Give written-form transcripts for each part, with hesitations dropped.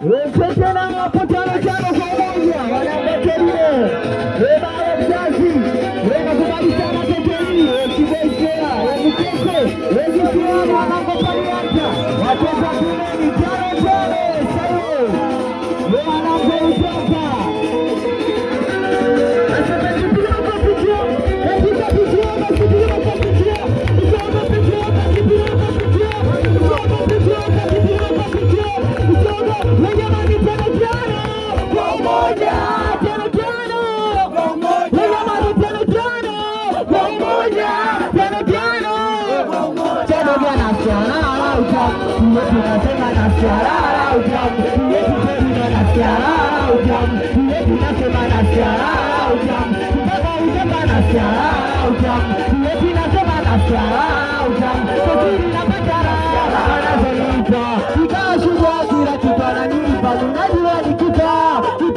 Tena hapo tano kwa moja wanabekelea. Beba mzazi. Wewe kubali sana tekeli. Kibesea. Mkeke. Wewe kiona anakopaliacha. Watoka kumeni tano. Sawa. Wewe anapotoka.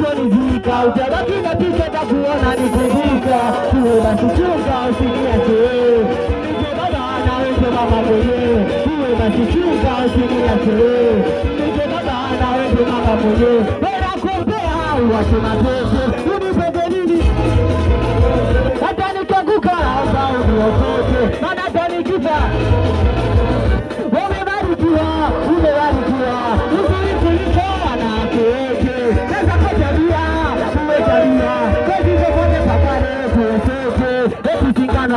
Utabaki na picha takuona nikumbuka. Uwe basi chunga usiniache. Nije baba anaweje mama mwenyewe. Uwe basi chunga usiniache. Nije baba anaweje mama mwenyewe. Bora kumpea hau wache mapepe. Unipende nini? Hata nikaguka hapa uniokote. Mana hata nikifa umebarikiwa. Umebarikiwa. Usiliko wanakuweke. Sasa kwa tabia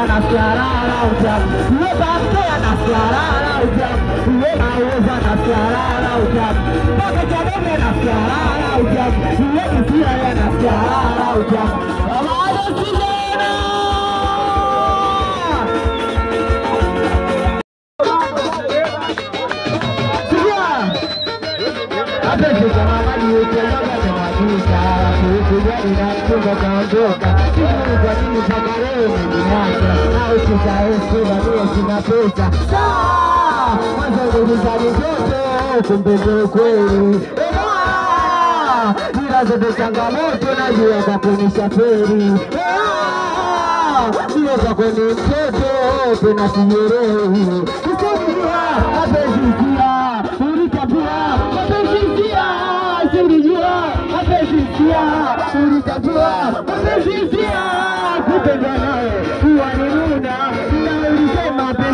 na siarara ujam, uwe baktea na siarara ujam, uwe mauza na siarara ujam, pake chadome na siarara ujam, uwe kisiaya na siarara ujam. Amado Sindana! Siya! Apesi kama mali ukiaga na maduka, kujali na kukumba kaondoka, simu kwa nini mpaka leo umeniacha? Sina pesa. Mwanzo nilizali joto, kumbe ndio kweli. Ninazo changamoto najua kwa kunisha feri. Ndio kwa kuni mtoto, pena siyerewi. Kusikia, mapenzi sia, ulikapia, mapenzi sia, sirijua, mapenzi sia, ulikapia, mapenzi sia, kupenda nawe, uwa ni muda.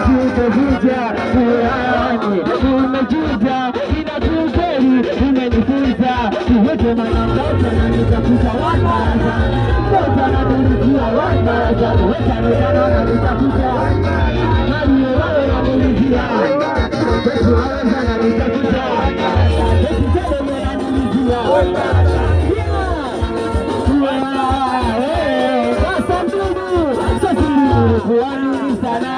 Umevuja, uweani, umejuja, inatupeli, umenifunza. Uwete manambota na nitakuta wabaraza. Mbota na nilizia wabaraza. Uweta nukana na nitakuta. Mali wawe na nilizia. Wetu waweza na nitakuta. Wetu tele mena nilizia. Kasa mdudu, sasili kuwani sana.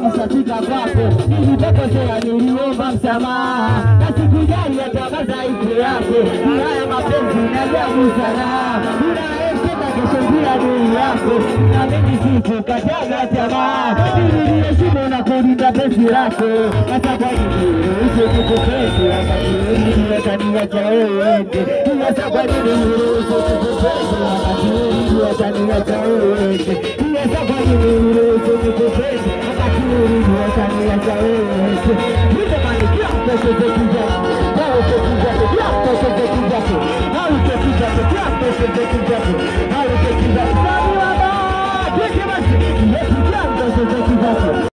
Nisafika kwako, nilipokosea niliomba msamaha. Na sikujali hata madhaifu yako. Haya mapenzi inajabu sana. Unaeseka kesho bila dui yako. Na mimi sikukataga tamaa. Niliheshimu na kulinda penzi lako. Hata kwa nini usikukupende wakati wewe utaniacha wewe. Hata kwa nini usikukupende wakati wewe utaniacha wewe. Hata kwa nini usikukupende wataniacha wewe. Hizo manikia pesa zekija. Hao zekija. Hao zekija. Hao zekija. Hao zekija. Hao zekija. Hao zekija.